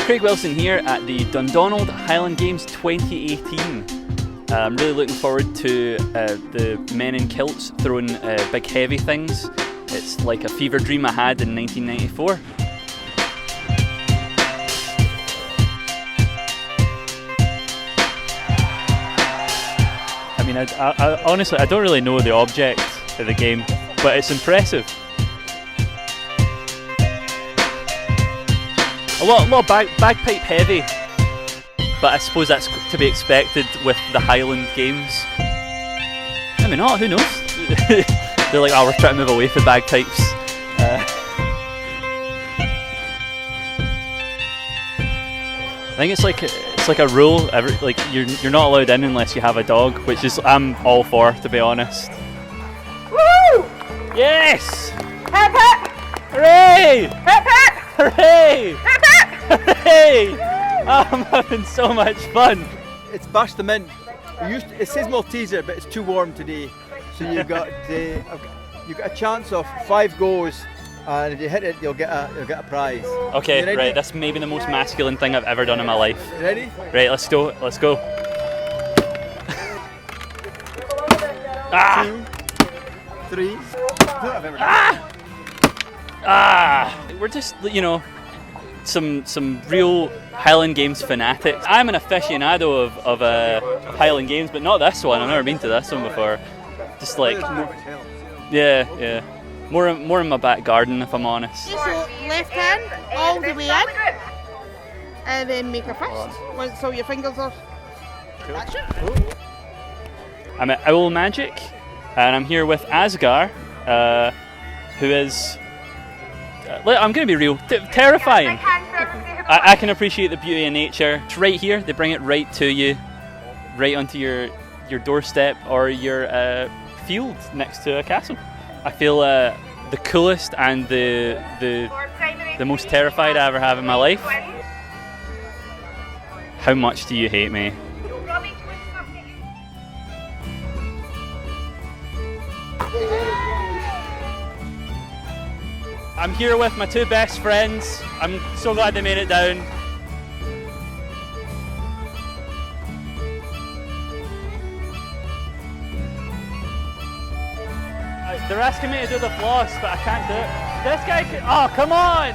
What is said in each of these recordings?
Craig Wilson here at the Dundonald Highland Games 2018. I'm really looking forward to the men in kilts throwing big heavy things. It's like a fever dream I had in 1994. I mean, I honestly, I don't really know the object of the game, but it's impressive. A lot of bagpipe heavy, but I suppose that's to be expected with the Highland Games. Maybe not, who knows? They're like, oh, we're trying to move away from bagpipes. I think it's like a rule. Like you're not allowed in unless you have a dog, which is I'm all for, to be honest. Woo! Yes! Hip hip! Hooray! Hip hip! Hooray! Hip hip! Hooray! Oh, I'm having so much fun. It's bash the mint. It says Malteser, but it's too warm today. So you've got a chance of 5 goes, and if you hit it, you'll get a prize. Okay, right. That's maybe the most masculine thing I've ever done in my life. Ready? Right, let's go. Let's go. Ah! 2, 3. We're just, you know, some real Highland Games fanatics. I'm an aficionado of Highland Games, but not this one. I've never been to this one before. Just like, yeah. More in my back garden, if I'm honest. So left hand all the way in, and then make a fist. So your fingers are. That's it. I'm at Owl Magic, and I'm here with Asgar, who is. I'm going to be real, terrifying. I can appreciate the beauty of nature. It's right here. They bring it right to you, right onto your doorstep or your field next to a castle. I feel the coolest and the most terrified I ever have in my life. How much do you hate me? I'm here with my 2 best friends. I'm so glad they made it down. They're asking me to do the floss, but I can't do it. This guy can, oh, come on!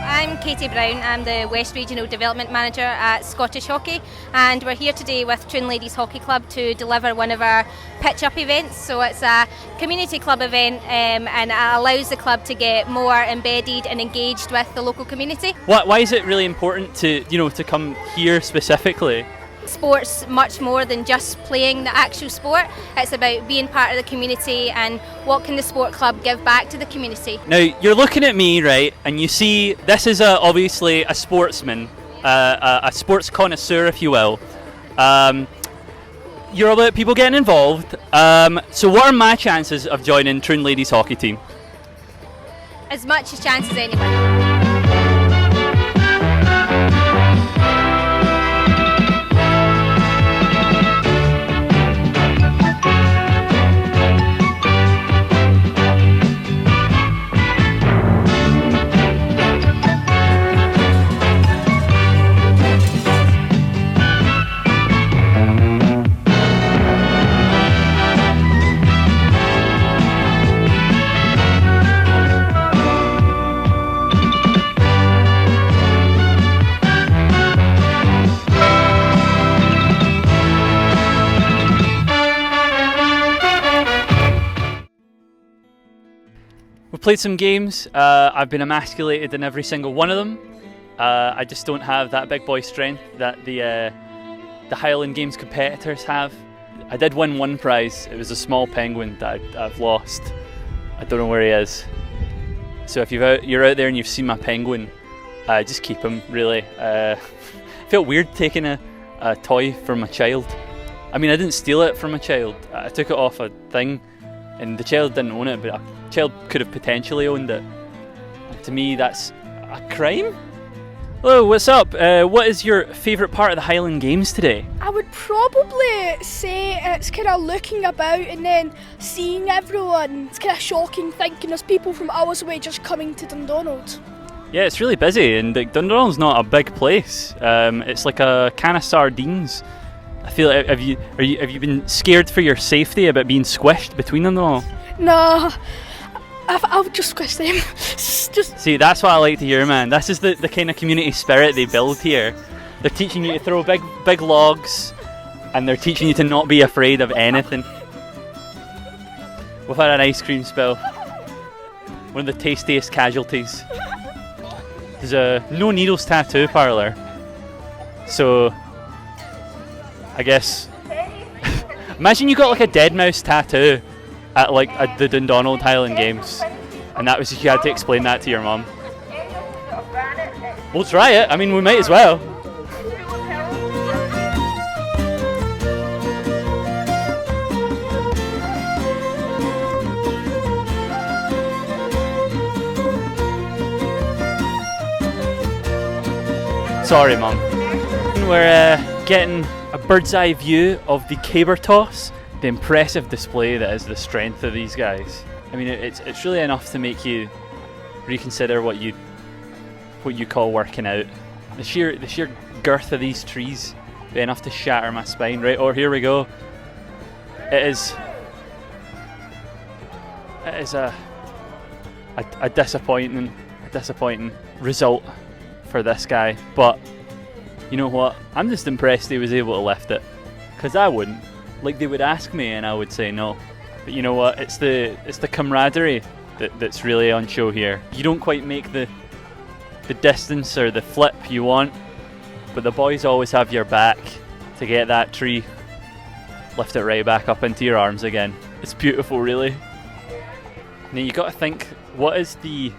I'm Katie Brown, I'm the West Regional Development Manager at Scottish Hockey, and we're here today with Troon Ladies Hockey Club to deliver one of our pitch up events. So it's a community club event and it allows the club to get more embedded and engaged with the local community. Why is it really important to come here specifically? Sport's much more than just playing the actual sport. It's about being part of the community and what can the sport club give back to the community. Now you're looking at me, right, and you see this is obviously a sportsman, a sports connoisseur, if you will. You're about people getting involved. So what are my chances of joining Troon Ladies Hockey Team? As much a chance as anybody. We've played some games. I've been emasculated in every single one of them. I just don't have that big boy strength that the Highland Games competitors have. I did win one prize. It was a small penguin that I've lost. I don't know where he is. So if you're out there and you've seen my penguin, just keep him, really. It felt weird taking a toy from a child. I mean, I didn't steal it from a child. I took it off a thing, and the child didn't own it, but a child could have potentially owned it. To me, that's a crime. Hello, what's up? What is your favourite part of the Highland Games today? I would probably say it's kind of looking about and then seeing everyone. It's kind of shocking thinking there's people from hours away just coming to Dundonald. Yeah, it's really busy, and like, Dundonald's not a big place. It's like a can of sardines. I feel. Have you been scared for your safety about being squished between them all? Nah, I'll just squish them. Just See, that's what I like to hear, man. This is the kind of community spirit they build here. They're teaching you to throw big logs, and they're teaching you to not be afraid of anything. We've had an ice cream spill. One of the tastiest casualties. There's a no needles tattoo parlour, so I guess imagine you got like a dead mouse tattoo at the Dundonald Highland Games, and that was you had to explain that to your mum. We'll try it. I mean, we might as well. Sorry, Mum. We're getting a bird's eye view of the caber toss, the impressive display that is the strength of these guys. I mean, it's really enough to make you reconsider what you call working out. The sheer girth of these trees be enough to shatter my spine. Right, oh, here we go. It is a disappointing result for this guy, but you know what? I'm just impressed he was able to lift it, because I wouldn't. Like, they would ask me and I would say no. But you know what? It's the camaraderie that's really on show here. You don't quite make the distance or the flip you want, but the boys always have your back to get that tree, lift it right back up into your arms again. It's beautiful, really. Now you got to think, what is the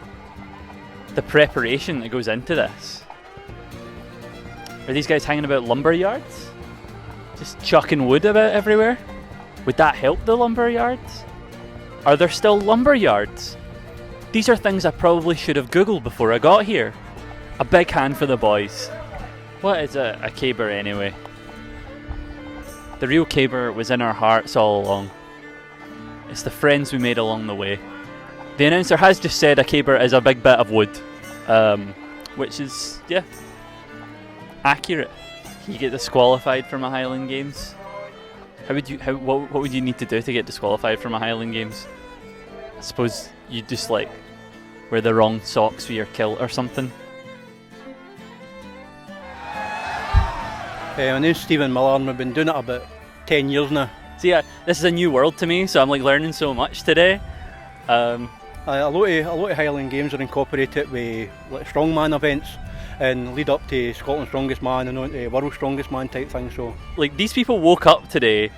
preparation that goes into this? Are these guys hanging about lumber yards? Just chucking wood about everywhere? Would that help the lumber yards? Are there still lumber yards? These are things I probably should have googled before I got here. A big hand for the boys. What is a caber anyway? The real caber was in our hearts all along. It's the friends we made along the way. The announcer has just said a caber is a big bit of wood, which is, yeah, accurate. You get disqualified from a Highland Games. What would you need to do to get disqualified from a Highland Games? I suppose you just like wear the wrong socks for your kilt or something. My name's Stephen Miller and we've been doing it about 10 years now. See, this is a new world to me, so I'm like learning so much today. A lot of Highland Games are incorporated with like strongman events and lead up to Scotland's Strongest Man and on to World's Strongest Man type thing. So, like, these people woke up today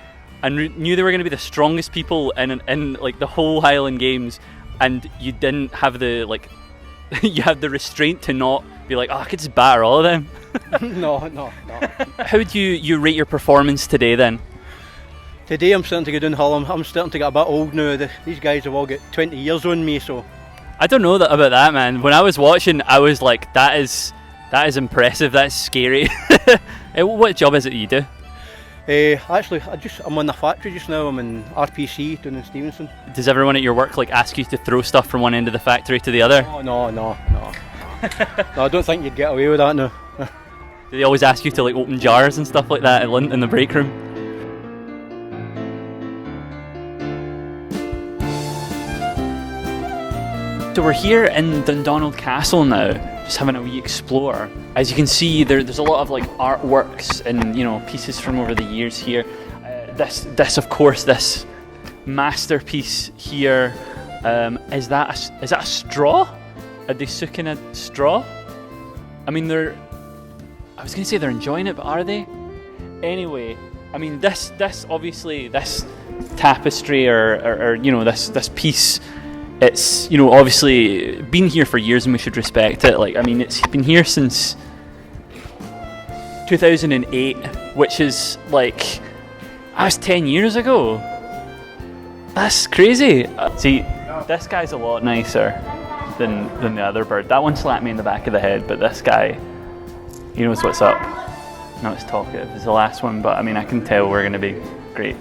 and knew they were going to be the strongest people in like the whole Highland Games, and you didn't have the you had the restraint to not be like, oh, I could just batter all of them. No. How would you rate your performance today then? Today I'm starting to go downhill. I'm starting to get a bit old now. These guys have all got 20 years on me, so. I don't know about that, man. When I was watching, I was like, that is impressive, that's scary. What job is it you do? Actually, I'm on the factory just now. I'm in RPC down in Stevenson. Does everyone at your work like ask you to throw stuff from one end of the factory to the other? Oh, no. No, I don't think you'd get away with that now. Do they always ask you to like open jars and stuff like that in the break room? So we're here in Dundonald Castle now, just having a wee explore. As you can see, there's a lot of like artworks and pieces from over the years here. This of course, this masterpiece here. Is that a straw? Are they sucking a straw? I mean, I was gonna say they're enjoying it, but are they? Anyway, I mean this obviously this tapestry or this piece. It's obviously been here for years and we should respect it. Like, I mean, it's been here since 2008, which is like that's 10 years ago. That's crazy. See, this guy's a lot nicer than the other bird. That one slapped me in the back of the head, but this guy He knows what's up. Not as talkative as the last one, but I mean, I can tell we're going to be great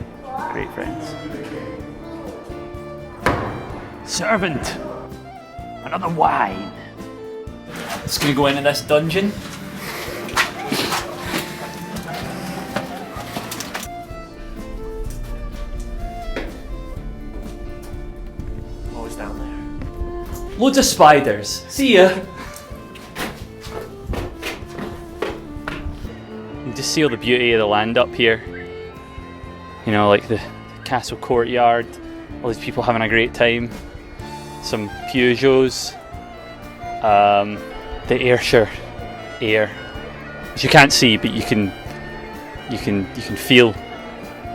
friends. Servant! Another wine! Just going to go into this dungeon. What was down there? Loads of spiders. See ya! You can just see all the beauty of the land up here. You know, like the castle courtyard, all these people having a great time. Some Peugeots, the Ayrshire air, which you can't see, but you can feel,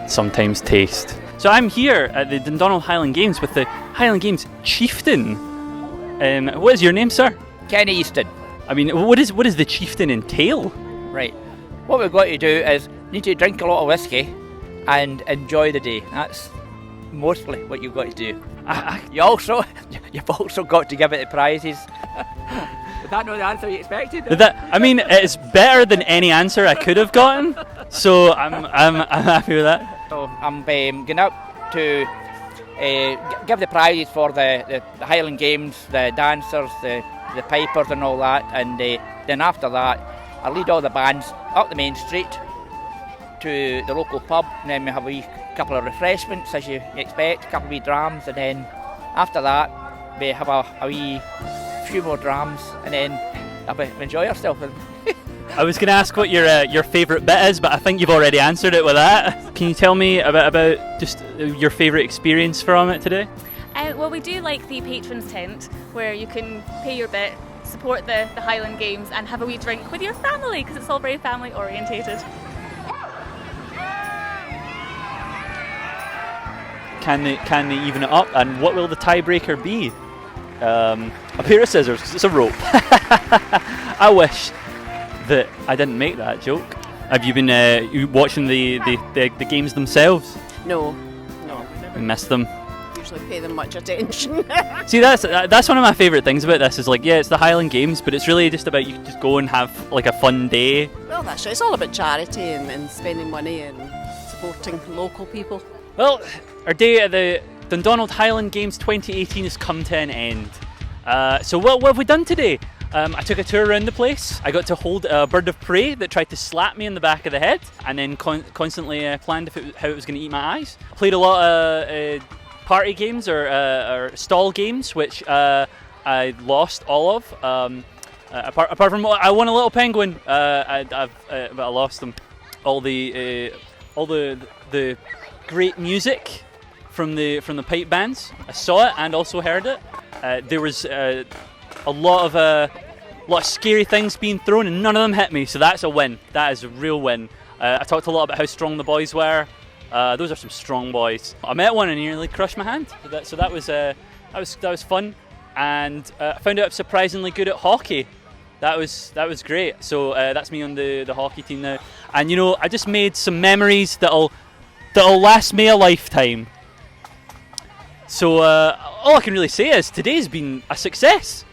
sometimes taste. So I'm here at the Dundonald Highland Games with the Highland Games chieftain. What is your name, sir? Kenny Easton. I mean, what does the chieftain entail? Right. What we've got to do is need to drink a lot of whiskey and enjoy the day. That's mostly what you've got to do. You've also got to give it the prizes. Is that not the answer you expected? I mean, it's better than any answer I could have gotten. So I'm happy with that. So I'm going up to give the prizes for the Highland Games, the dancers, the pipers and all that, and then after that I'll lead all the bands up the main street to the local pub, and then we have a couple of refreshments as you expect, a couple of wee drams, and then after that we have a wee few more drams, and then enjoy ourselves. I was going to ask what your favourite bit is, but I think you've already answered it with that. Can you tell me about just your favourite experience from it today? Well, we do like the patrons tent, where you can pay your bit, support the Highland Games, and have a wee drink with your family, because it's all very family orientated. Can they even it up, and what will the tiebreaker be? A pair of scissors, because it's a rope. I wish that I didn't make that joke. Have you been watching the games themselves? No. I missed them. Usually pay them much attention. See, that's one of my favourite things about this, is like, yeah, it's the Highland Games, but it's really just about you just go and have like a fun day. Well, that's right. It's all about charity and spending money and supporting local people. Well, our day at the Dundonald Highland Games 2018 has come to an end. So what have we done today? I took a tour around the place. I got to hold a bird of prey that tried to slap me in the back of the head, and then constantly planned how it was going to eat my eyes. Played a lot of party games or stall games, which I lost all of. Apart from I won a little penguin, but I lost them. All the great music from the pipe bands. I saw it and also heard it. There was a lot of scary things being thrown, and none of them hit me. So that's a win. That is a real win. I talked a lot about how strong the boys were. Those are some strong boys. I met one and he nearly crushed my hand. So that was fun, and I found out I'm surprisingly good at hockey. That was great. So that's me on the hockey team now. And you know, I just made some memories that'll last me a lifetime. So all I can really say is today's been a success.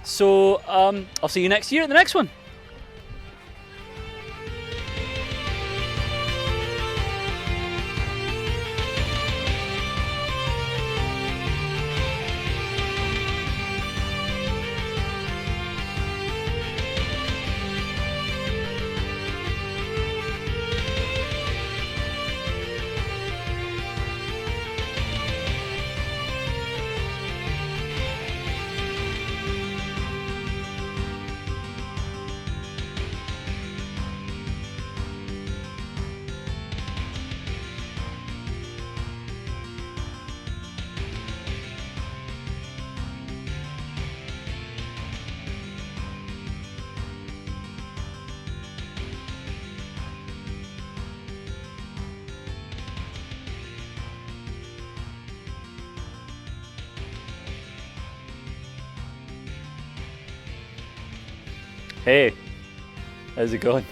So I'll see you next year at the next one. Hey, how's it going?